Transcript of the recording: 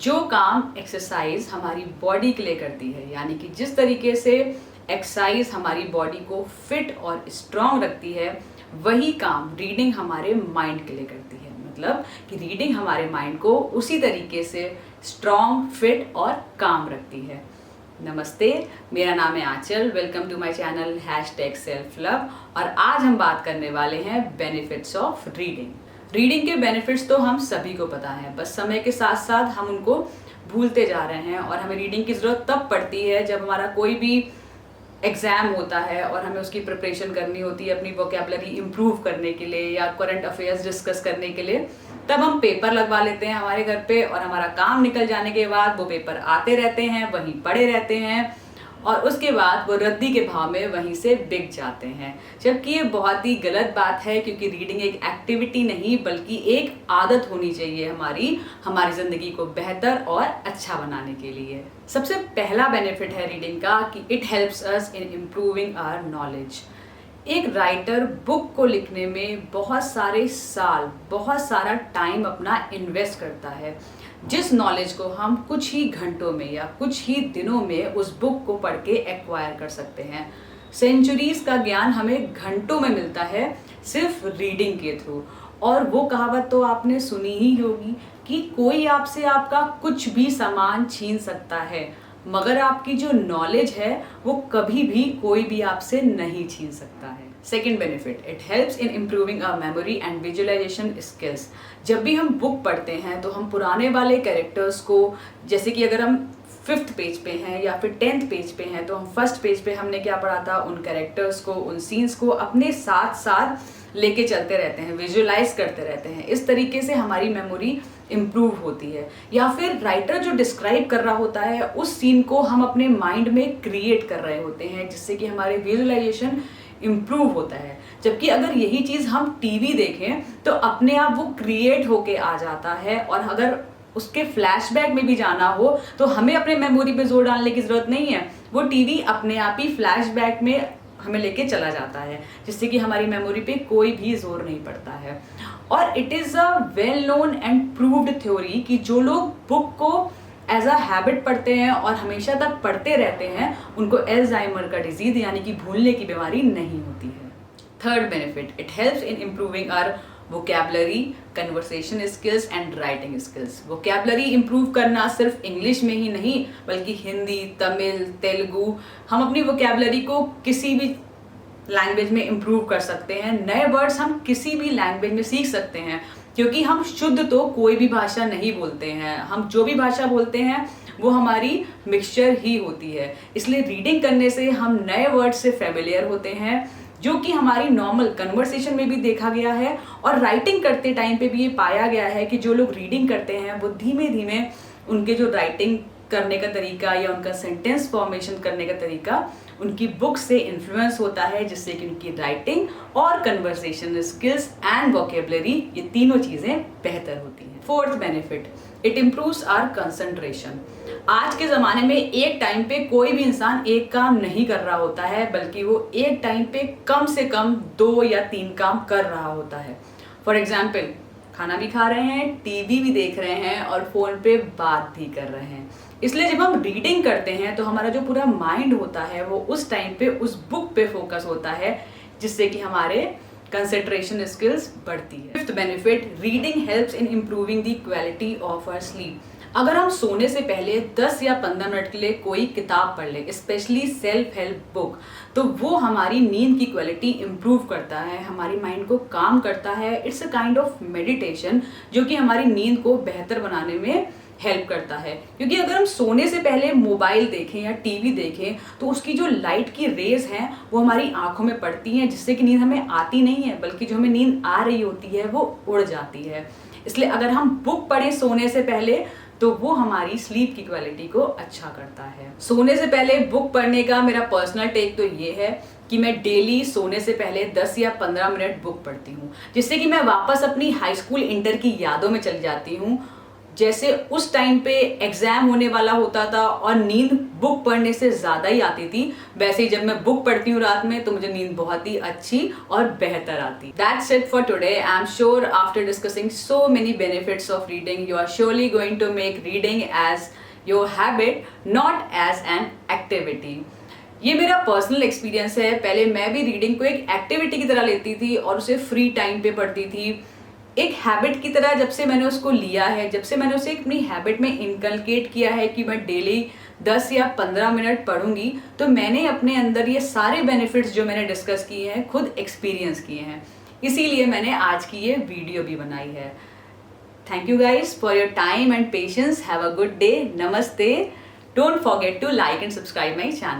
जो काम एक्सरसाइज हमारी बॉडी के लिए करती है, यानी कि जिस तरीके से एक्सरसाइज हमारी बॉडी को फिट और स्ट्रांग रखती है, वही काम रीडिंग हमारे माइंड के लिए करती है। मतलब कि रीडिंग हमारे माइंड को उसी तरीके से स्ट्रांग, फिट और काम रखती है। नमस्ते, मेरा नाम है Aanchal. Welcome to my channel #selflove। और आज हम बात करने वाले हैं बेनिफिट्स ऑफ रीडिंग। रीडिंग के बेनिफिट्स तो हम सभी को पता है, बस समय के साथ साथ हम उनको भूलते जा रहे हैं। और हमें रीडिंग की ज़रूरत तब पड़ती है जब हमारा कोई भी एग्ज़ाम होता है और हमें उसकी प्रिपरेशन करनी होती है अपनी वोकैबुलरी इम्प्रूव करने के लिए या करंट अफेयर्स डिस्कस करने के लिए। तब हम पेपर लगवा लेते हैं हमारे घर पे और हमारा काम निकल जाने के बाद वो पेपर आते रहते हैं, वहीं पड़े रहते हैं और उसके बाद वो रद्दी के भाव में वहीं से बिक जाते हैं। जबकि ये बहुत ही गलत बात है, क्योंकि रीडिंग एक एक्टिविटी नहीं बल्कि एक आदत होनी चाहिए हमारी ज़िंदगी को बेहतर और अच्छा बनाने के लिए। सबसे पहला बेनिफिट है रीडिंग का कि it helps us in improving our knowledge. एक राइटर बुक को लिखने में बहुत सारे साल, बहुत सारा टाइम अपना इन्वेस्ट करता है, जिस नॉलेज को हम कुछ ही घंटों में या कुछ ही दिनों में उस बुक को पढ़ के एक्वायर कर सकते हैं। सेंचुरीज का ज्ञान हमें घंटों में मिलता है सिर्फ रीडिंग के थ्रू। और वो कहावत तो आपने सुनी ही होगी कि कोई आपसे आपका कुछ भी सामान छीन सकता है, मगर आपकी जो नॉलेज है वो कभी भी कोई भी आपसे नहीं छीन सकता है। Second benefit, it helps in improving our memory and visualisation skills. जब भी हम बुक पढ़ते हैं तो हम पुराने वाले कैरेक्टर्स को, जैसे कि अगर हम 5th पेज पे हैं या फिर 10th पेज पे हैं, तो हम 1st पेज पे हमने क्या पढ़ा था, उन कैरेक्टर्स को, उन सीन्स को अपने साथ साथ लेके चलते रहते हैं, विजुअलाइज करते रहते हैं। इस तरीके से हमारी मेमोरी इम्प्रूव होती है। या फिर राइटर जो डिस्क्राइब कर रहा होता है उस सीन को हम अपने माइंड में क्रिएट कर रहे होते हैं, जिससे कि हमारे विजुअलाइजेशन इम्प्रूव होता है। जबकि अगर यही चीज़ हम टीवी देखें तो अपने आप वो क्रिएट होके आ जाता है, और अगर उसके फ्लैशबैक में भी जाना हो तो हमें अपने मेमोरी पे जोर डालने की ज़रूरत नहीं है, वो टीवी अपने आप ही फ्लैशबैक में हमें लेके चला जाता है, जिससे कि हमारी मेमोरी पे कोई भी जोर नहीं पड़ता है। और it is a well known and proved theory कि जो लोग बुक को एज अ हैबिट पढ़ते हैं और हमेशा तक पढ़ते रहते हैं, उनको अल्जाइमर का डिजीज यानी कि भूलने की बीमारी नहीं होती है। Third benefit, it helps in improving our vocabulary, conversation skills and writing skills. Vocabulary improve करना सिर्फ इंग्लिश में ही नहीं बल्कि हिंदी, तमिल, तेलुगु, हम अपनी वोकैबुलरी को किसी भी लैंग्वेज में इम्प्रूव कर सकते हैं। नए वर्ड्स हम किसी भी लैंग्वेज में सीख सकते हैं, क्योंकि हम शुद्ध तो कोई भी भाषा नहीं बोलते हैं। हम जो भी भाषा बोलते हैं वो हमारी मिक्सचर ही होती है। इसलिए रीडिंग करने से हम नए वर्ड से फेमिलियर होते हैं, जो कि हमारी नॉर्मल कन्वर्सेशन में भी देखा गया है। और राइटिंग करते टाइम पे भी ये पाया गया है कि जो लोग रीडिंग करते हैं वो धीमे धीमे उनके जो राइटिंग करने का तरीका या उनका सेंटेंस फॉर्मेशन करने का तरीका उनकी बुक से इन्फ्लुएंस होता है, जिससे कि उनकी राइटिंग और कन्वर्सेशन स्किल्स एंड वोकैबुलरी, ये तीनों चीज़ें बेहतर होती हैं। Fourth benefit, it improves our concentration. आज के ज़माने में एक टाइम पे कोई भी इंसान एक काम नहीं कर रहा होता है, बल्कि वो एक टाइम पे कम से कम 2 या 3 काम कर रहा होता है। फॉर एग्जाम्पल, खाना भी खा रहे हैं, टीवी भी देख रहे हैं और फ़ोन पे बात भी कर रहे हैं। इसलिए जब हम रीडिंग करते हैं तो हमारा जो पूरा माइंड होता है वो उस टाइम पे उस बुक पे फोकस होता है, जिससे कि हमारे कंसंट्रेशन स्किल्स बढ़ती है। Fifth benefit, reading helps in improving the quality of our sleep. अगर हम सोने से पहले 10 या 15 मिनट के लिए कोई किताब पढ़ लें, स्पेशली सेल्फ हेल्प बुक, तो वो हमारी नींद की क्वालिटी इम्प्रूव करता है, हमारी माइंड को काम करता है। It's a kind of meditation जो कि हमारी नींद को बेहतर बनाने में हेल्प करता है। क्योंकि अगर हम सोने से पहले मोबाइल देखें या टीवी देखें तो उसकी जो लाइट की रेज हैं वो हमारी आंखों में पड़ती हैं, जिससे कि नींद हमें आती नहीं है, बल्कि जो हमें नींद आ रही होती है वो उड़ जाती है। इसलिए अगर हम बुक पढ़ें सोने से पहले तो वो हमारी स्लीप की क्वालिटी को अच्छा करता है। सोने से पहले बुक पढ़ने का मेरा पर्सनल टेक तो ये है कि मैं डेली सोने से पहले 10 या 15 मिनट बुक पढ़ती हूँ, जिससे कि मैं वापस अपनी हाई स्कूल इंटर की यादों में चली जाती हूँ, जैसे उस टाइम पे एग्जाम होने वाला होता था और नींद बुक पढ़ने से ज़्यादा ही आती थी, वैसे ही जब मैं बुक पढ़ती हूँ रात में तो मुझे नींद बहुत ही अच्छी और बेहतर आती। That's it for today. I am sure after discussing so many benefits of reading, you are surely going to make reading as your habit, not as an activity. ये मेरा पर्सनल एक्सपीरियंस है। पहले मैं भी रीडिंग को एक activity की तरह लेती थी और उसे फ्री टाइम पे पढ़ती थी, एक हैबिट की तरह। जब से मैंने उसको लिया है, जब से मैंने उसे अपनी हैबिट में इनकलकेट किया है कि मैं डेली 10 या 15 मिनट पढ़ूंगी, तो मैंने अपने अंदर ये सारे बेनिफिट्स जो मैंने डिस्कस किए हैं खुद एक्सपीरियंस किए हैं। इसीलिए मैंने आज की ये वीडियो भी बनाई है। Thank you guys for your time and patience. Have a good day. नमस्ते। Don't forget to like and subscribe my channel.